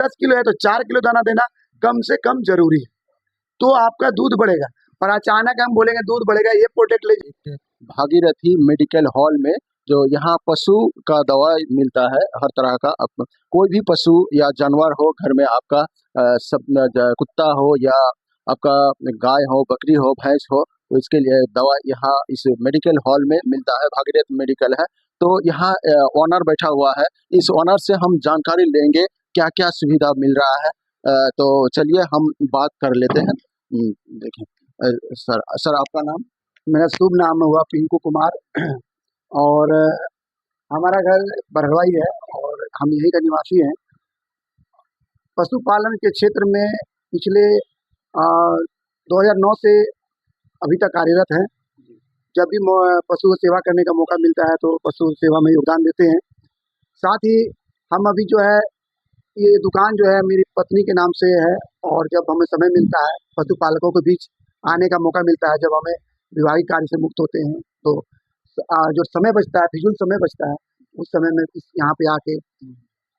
10 kilo है तो 4 kilo दाना देना कम से कम जरूरी है, तो आपका दूध बढ़ेगा। और अचानक हम बोलेंगे दूध बढ़ेगा, ये प्रोडक्ट ले। भागीरथी मेडिकल हॉल में जो यहाँ पशु का दवा मिलता है हर तरह का, कोई भी पशु या जानवर हो घर में आपका, कुत्ता हो या आपका गाय हो, बकरी हो, भैंस हो, तो इसके लिए दवा यहाँ इस मेडिकल हॉल में मिलता है। भागीरथ मेडिकल है, तो यहाँ ओनर बैठा हुआ है, इस ओनर से हम जानकारी लेंगे क्या क्या सुविधा मिल रहा है। तो चलिए हम बात कर लेते हैं। देखिए सर आपका नाम? मेरा शुभ नाम हुआ पिंकू कुमार और हमारा घर बरहवा ही है और हम यहीं का निवासी हैं। पशुपालन के क्षेत्र में पिछले 2009 से अभी तक कार्यरत हैं। जब भी पशु सेवा करने का मौका मिलता है तो पशु सेवा में योगदान देते हैं। साथ ही हम अभी जो है ये दुकान जो है मेरी पत्नी के नाम से है, और जब हमें समय मिलता है पशुपालकों के बीच आने का मौका मिलता है, जब हमें विवाहिक कार्य से मुक्त होते हैं तो जो समय बचता है, फिजूल समय बचता है, उस समय में यहाँ पे आके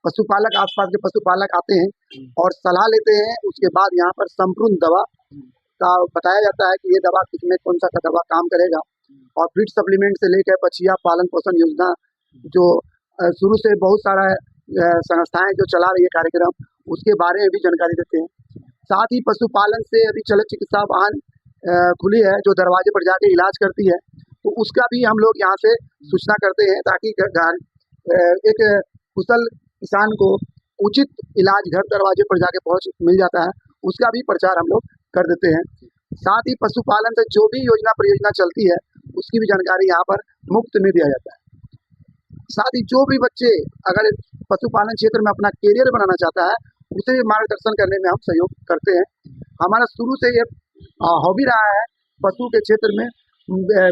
पशुपालक, आसपास के पशुपालक आते हैं और सलाह लेते हैं। उसके बाद यहाँ पर संपूर्ण दवा का बताया जाता है कि ये दवा किसमें कौन सा दवा काम करेगा, और फीड सप्लीमेंट से लेकर बछिया पालन पोषण योजना जो शुरू से बहुत सारा संस्थाएं जो चला रही है कार्यक्रम, उसके बारे में भी जानकारी देते हैं। साथ ही पशुपालन से अभी चलित चिकित्सा वाहन खुली है जो दरवाजे पर जाके इलाज करती है, तो उसका भी हम लोग यहाँ से सूचना करते हैं ताकि एक कुशल किसान को उचित इलाज घर दरवाजे पर जाके मिल जाता है, उसका भी प्रचार हम लोग कर देते हैं। साथ ही पशुपालन से जो भी योजना परियोजना चलती है उसकी भी जानकारी यहाँ पर मुफ्त में दिया जाता है। साथ ही जो भी बच्चे अगर पशुपालन क्षेत्र में अपना करियर बनाना चाहता है उसे मार्गदर्शन करने में हम सहयोग करते हैं। हमारा शुरू से ये हॉबी रहा है पशु के क्षेत्र में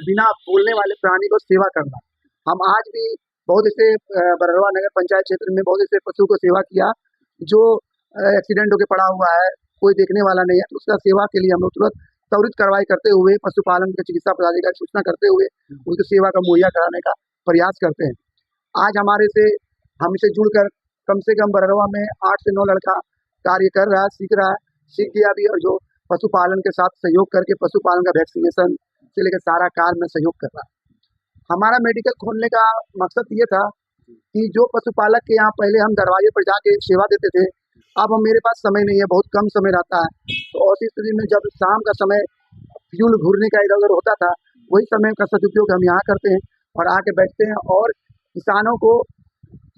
बिना बोलने वाले प्राणी को सेवा करना। हम आज भी बहुत ऐसे बरहवा नगर पंचायत क्षेत्र में बहुत ऐसे पशु को सेवा किया जो एक्सीडेंट होकर पड़ा हुआ है, कोई देखने वाला नहीं है, तो उसका सेवा के लिए हम लोग तुरंत त्वरित कार्रवाई करते हुए पशुपालन के चिकित्सा पदाधिकारी की सूचना करते हुए उसकी सेवा का मुहैया कराने का प्रयास करते हैं। आज हमसे जुड़कर कम से कम बरहवा में 8 से 9 लड़का कार्य कर रहा है, सीख रहा है, सीख गया भी, और जो पशुपालन के साथ सहयोग करके पशुपालन का वैक्सीनेशन से लेकर सारा कार्य में सहयोग कर रहा है। हमारा मेडिकल खोलने का मकसद ये था कि जो पशुपालक के यहाँ पहले हम दरवाजे पर जाके सेवा देते थे, अब मेरे पास समय नहीं है, बहुत कम समय रहता है, तो ऐसी स्थिति में जब शाम का समय फ्यूल घूरने का इधर उधर होता था, वही समय का सदुपयोग हम यहाँ करते हैं और आके बैठते हैं और किसानों को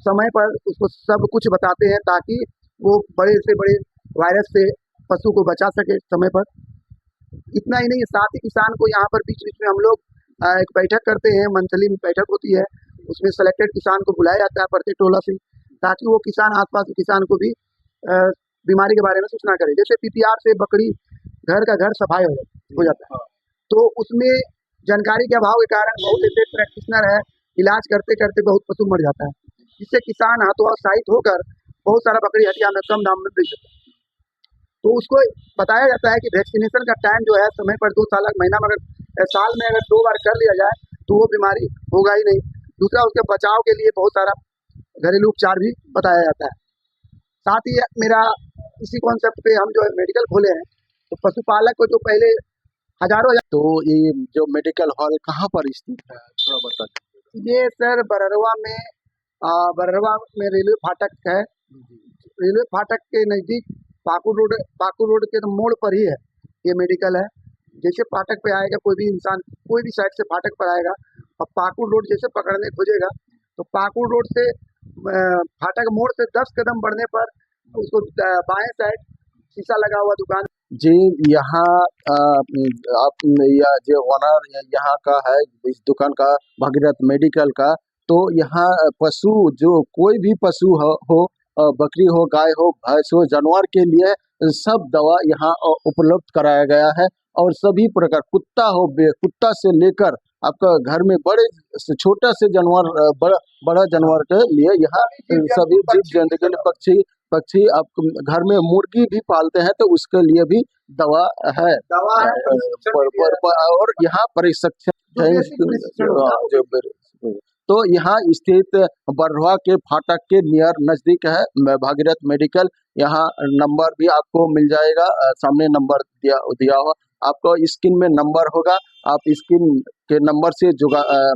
समय पर उसको सब कुछ बताते हैं ताकि वो बड़े से बड़े वायरस से पशु को बचा सके समय पर। इतना ही नहीं, साथ ही किसान को यहाँ पर बीच बीच में हम लोग एक बैठक करते हैं, मंथली बैठक होती है, उसमें सेलेक्टेड किसान को बुलाया जाता है प्रत्येक टोला से, ताकि वो किसान आसपास के किसान को भी बीमारी के बारे में सूचना करे। जैसे पीपीआर से बकरी घर का घर सफाई हो जाता है, तो उसमें जानकारी के अभाव के कारण बहुत ऐसे प्रैक्टिशनर है, इलाज करते करते बहुत पशु मर जाता है, जिससे किसान हतोत्साहित होकर बहुत सारा बकरी हटिया में कम दाम में बेच देता है। तो उसको बताया जाता है कि वैक्सीनेशन का टाइम जो है समय पर 2 साल महीना में अगर साल में अगर 2 बार कर लिया जाए तो वो बीमारी होगा ही नहीं। दूसरा, उसके बचाव के लिए बहुत सारा घरेलू उपचार भी बताया जाता है। साथ ही मेरा इसी कॉन्सेप्ट पे हम जो मेडिकल खोले हैं, तो पशुपालक को जो पहले हजारों। तो ये जो मेडिकल हॉल कहाँ पर स्थित है, थोड़ा बता दीजिए। ये सर बरहवा में रेलवे फाटक है, रेलवे फाटक के नज़दीक पाकुड़ रोड के मोड़ पर ही है ये मेडिकल है। जैसे फाटक पे आएगा कोई भी इंसान, कोई भी साइड से फाटक पर आएगा और पाकुड़ रोड जैसे पकड़ने खोजेगा तो पाकुड़ रोड से फाटक मोड़ से 10 कदम बढ़ने पर उसको बाएं साइड शीशा लगा हुआ दुकान। जी, यहाँ आप या जो ओनर यहाँ का है इस दुकान का, भागीरथ मेडिकल का, तो यहाँ पशु जो कोई भी पशु हो बकरी हो, गाय हो, भैंस हो, जानवर के लिए सब दवा यहाँ उपलब्ध कराया गया है। और सभी प्रकार, कुत्ता से लेकर आपका घर में बड़े से छोटा से जानवर, बड़ा जानवर के लिए यहाँ सभी जीव जंतु के लिए, पक्षी आप घर में मुर्गी भी पालते हैं तो उसके लिए भी दवा है, और यहाँ प्रशिक्षण। तो यहाँ स्थित बरवा के फाटक के नियर नजदीक है भागीरथ मेडिकल। यहाँ नंबर भी आपको मिल जाएगा, सामने नंबर दिया हुआ आपको स्क्रीन में नंबर होगा। आप स्क्रीन के नंबर से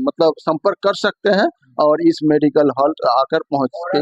मतलब संपर्क कर सकते हैं और इस मेडिकल हॉल आकर पहुँच के